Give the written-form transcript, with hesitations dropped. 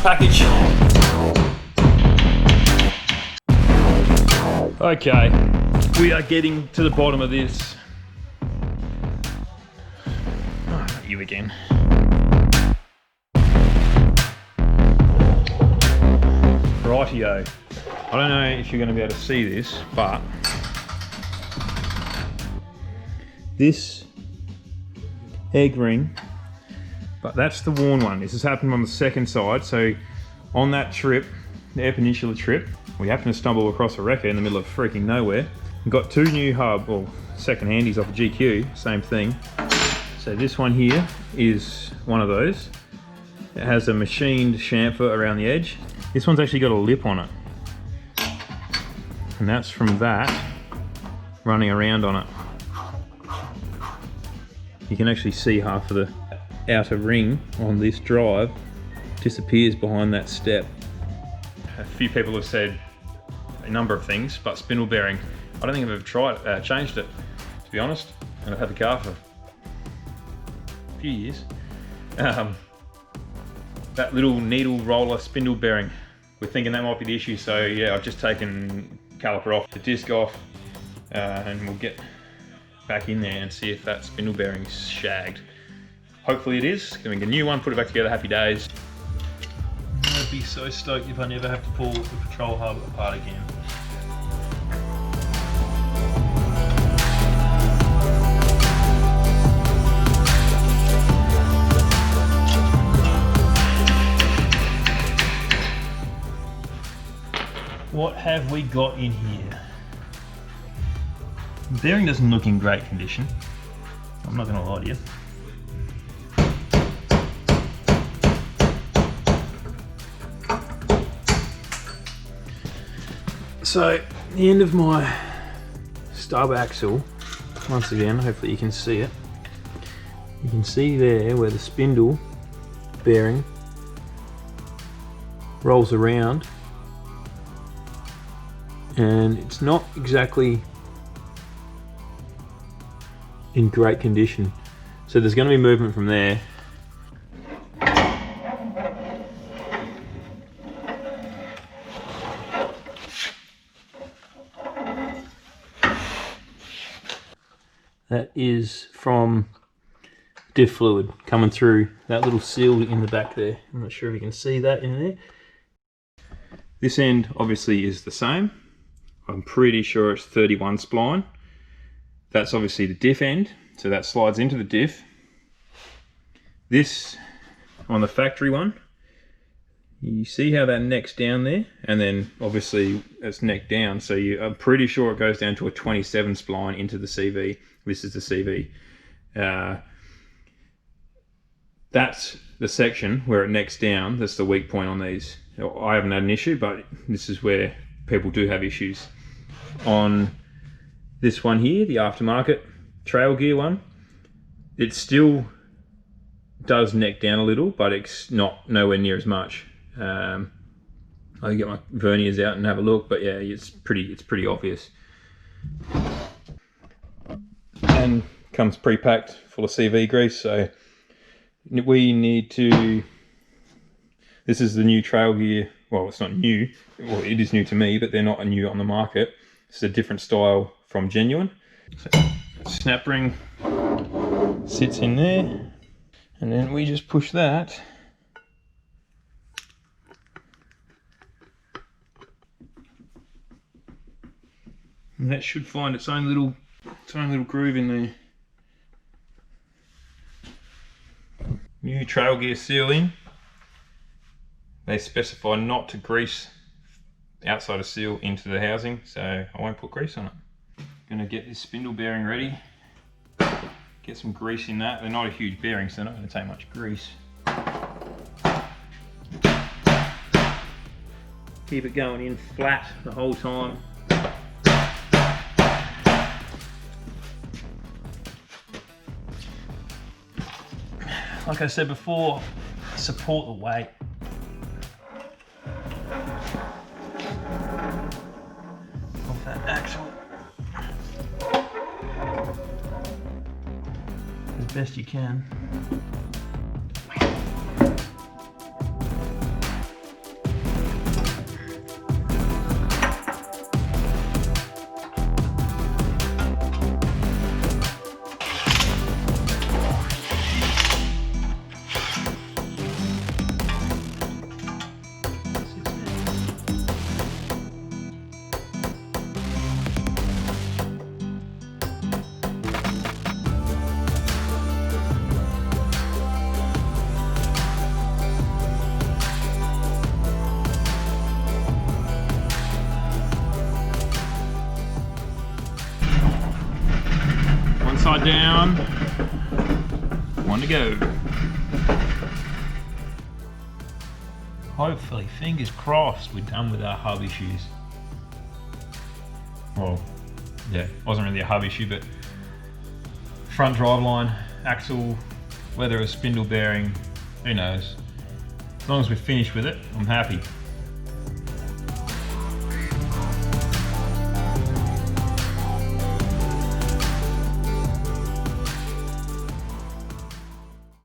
package. Okay, we are getting to the bottom of this. Oh, not you again. Rightio. I don't know if you're going to be able to see this, but this egg ring, but that's the worn one. This has happened on the second side. So on that trip, the Air Peninsula trip, we happened to stumble across a wrecker in the middle of freaking nowhere. We got two new second handies off a GQ, same thing. So this one here is one of those. It has a machined chamfer around the edge. This one's actually got a lip on it. And that's from that running around on it. You can actually see half of the outer ring on this drive disappears behind that step. A few people have said a number of things, but spindle bearing, I don't think I've ever changed it, to be honest. And I've had the car for a few years. That little needle roller spindle bearing, we're thinking that might be the issue. So yeah, I've just taken caliper off, the disc off, and we'll get back in there and see if that spindle bearing is shagged. Hopefully it is. Gonna get a new one, put it back together, happy days. I'd be so stoked if I never have to pull the control hub apart again. What have we got in here? The bearing doesn't look in great condition. I'm not gonna lie to you. So, the end of my stub axle, once again, hopefully you can see it. You can see there where the spindle bearing rolls around, and it's not exactly in great condition. So there's going to be movement from there. That is from diff fluid coming through that little seal in the back there. I'm not sure if you can see that in there. This end obviously is the same. I'm pretty sure it's 31 spline. That's obviously the diff end, so that slides into the diff. This, on the factory one, you see how that neck's down there? And then obviously it's neck down, so I'm pretty sure it goes down to a 27 spline into the CV. This is the CV. That's the section where it necks down. That's the weak point on these. I haven't had an issue, but this is where people do have issues. On this one here, the aftermarket trail gear one, it still does neck down a little, but it's nowhere near as much. I'll get my verniers out and have a look, but yeah, it's pretty obvious. And comes pre-packed full of CV grease, so we need to. This is the new trail gear. Well, it's not new. Well, it is new to me, but they're not new on the market. It's a different style from Genuine. So, snap ring sits in there, and then we just push that. And that should find its own little groove in there. New trail gear seal in. They specify not to grease outside of seal into the housing, so I won't put grease on it. Gonna get this spindle bearing ready. Get some grease in that. They're not a huge bearing, so they're not gonna take much grease. Keep it going in flat the whole time. Like I said before, support the weight. Of that axle. As best you can. Guard down. One to go. Hopefully, fingers crossed, we're done with our hub issues. Well, yeah, wasn't really a hub issue, but front driveline, axle, whether it was spindle bearing, who knows. As long as we're finished with it, I'm happy.